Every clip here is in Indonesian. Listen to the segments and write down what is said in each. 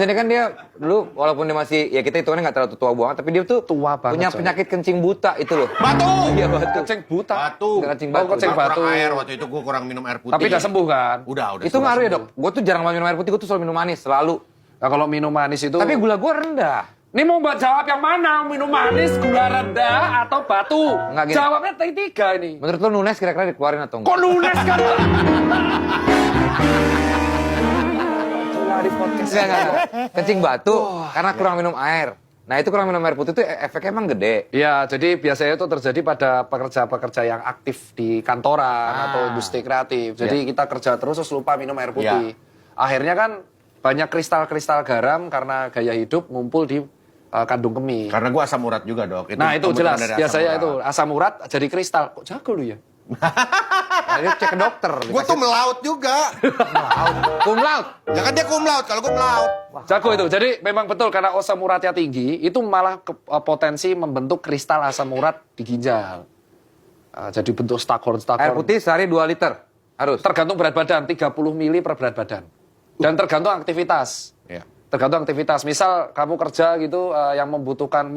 Ini kan dia dulu walaupun dia masih ya kita hitungannya nggak terlalu tua banget tapi dia tuh Tua banget, punya coy. penyakit kencing buta itu loh. Batu! Iya batu. Kencing buta. Batu. Nggak kencing Oh, batu. kencing batu. Kurang air waktu itu gue kurang minum air putih. Tapi udah sembuh kan? Udah. Itu ngaruh ya dok. Gue tuh jarang banget minum air putih, gue tuh selalu minum manis selalu. Nah, kalau minum manis itu... Tapi gula gue rendah. Ini mau mbak jawab yang mana? Minum manis, gula rendah, atau batu? Nggak gini. Jawabnya tiga ini. Menurut lo Nunes kira-kira dikeluarin atau enggak? Kok lunes kan? Gila di podcast. Enggak. Kencing batu karena kurang minum air. Nah itu kurang minum air putih itu efeknya emang gede. Ya, jadi biasanya itu terjadi pada pekerja-pekerja yang aktif di kantoran atau industri kreatif. Jadi kita kerja terus lupa minum air putih. Akhirnya kan banyak kristal-kristal garam karena gaya hidup ngumpul di kandung kemih. Karena gue asam urat juga dok. Nah itu kebetulan jelas, dari biasanya urat. itu asam urat jadi kristal. Kok jago lu ya? Nah, dia cek ke dokter. Gue tuh melaut juga. Cum laude. Ya kan dia cum laude, kalau gue melaut. Jago itu. Jadi memang betul karena asam uratnya tinggi, itu malah potensi membentuk kristal asam urat di ginjal. Jadi bentuk staghorn-staghorn. Air putih sehari 2 liter harus. Tergantung berat badan, 30 mili per berat badan. Dan tergantung aktivitas. Iya. Tergantung aktivitas. Misal kamu kerja gitu yang membutuhkan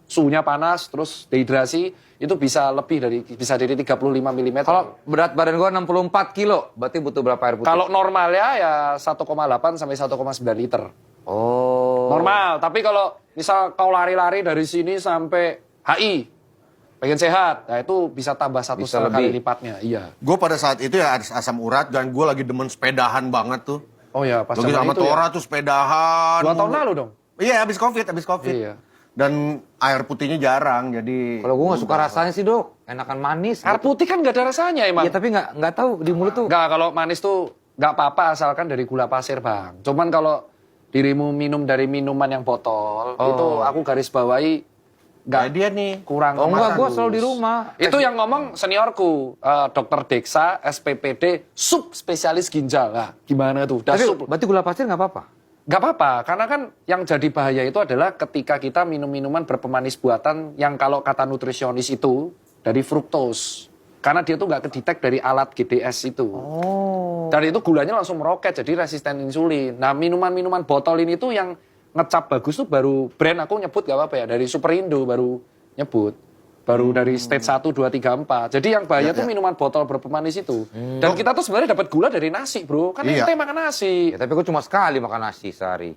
suhunya panas, terus dehidrasi, itu bisa lebih dari 35 mm. Kalau berat badan gue 64 kilo, berarti butuh berapa air putih? Kalau normalnya ya 1,8 sampai 1,9 liter. Oh. Normal. Tapi kalau misal kau lari-lari dari sini sampai HI, pengen sehat, nah itu bisa tambah Bisa 1,5 kali lebih. lipatnya. Iya. Gue pada saat itu ya ada asam urat dan gue lagi demen sepedahan banget tuh. Oh ya, pas Lagi zaman sama itu Tora ya. tuh sepedahan. 2 tahun lalu dong. Iya, habis covid. Iya. Dan air putihnya jarang, jadi... Kalau gue nggak suka rasanya sih dok, enakan manis. Air putih kan nggak ada rasanya emang. Iya tapi nggak tahu di mulut tuh. Nggak, kalau manis tuh nggak apa-apa asalkan dari gula pasir bang. Cuman kalau dirimu minum dari minuman yang botol, itu aku garis bawahi Nah, nggak dia nih. kurang. Oh enggak, gue bagus. selalu di rumah. Itu yang ngomong seniorku, Dokter Deksa, SPPD, sub spesialis ginjal. Nah, gimana tuh? Udah Tapi sub. berarti gula pasir nggak apa-apa? Nggak apa-apa, karena kan yang jadi bahaya itu adalah ketika kita minum minuman berpemanis buatan yang kalau kata nutrisionis itu dari fruktos. Karena dia tuh nggak kedetek dari alat GDS itu. Oh. Dan itu gulanya langsung meroket, jadi resisten insulin. Nah, minuman-minuman botol ini tuh yang ngecap bagus tuh baru brand aku nyebut gak apa-apa ya, dari Superindo baru nyebut. Baru dari stage 1, 2, 3, 4. Jadi yang bahaya tuh minuman botol berpemanis itu. Dan kita tuh sebenarnya dapat gula dari nasi, bro. Kan Iya. kita makan nasi. Ya, tapi gue cuma sekali makan nasi sehari.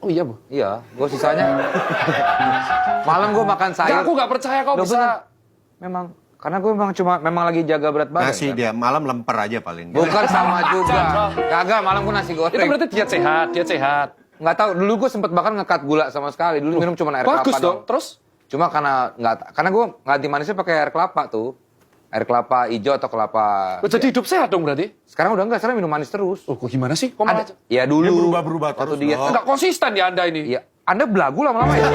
Oh iya, Bu. Iya, gue sisanya malam gue makan sayur. Aku gak percaya kau Loh, bisa. bener. Memang karena gue memang lagi jaga berat badan. Nasi kan? dia, malam lemper aja paling. Bukan sama juga. Kagak, malam gue nasi goreng. Itu berarti diet sehat. Nggak tahu, dulu gue sempet bahkan ngekat gula sama sekali. Dulu minum cuma air Bagus kelapa dong. Terus? Cuma karena gue ganti manisnya pakai air kelapa tuh. Air kelapa hijau atau kelapa. Jadi hidup sehat dong berarti? Sekarang udah enggak, sekarang minum manis terus. Oh, kok gimana sih? Kok malah... Ya dulu. Dia berubah-berubah Waktu terus, diet. dong. Nggak konsisten ya Anda ini. Iya. Anda belagu lama-lama ya?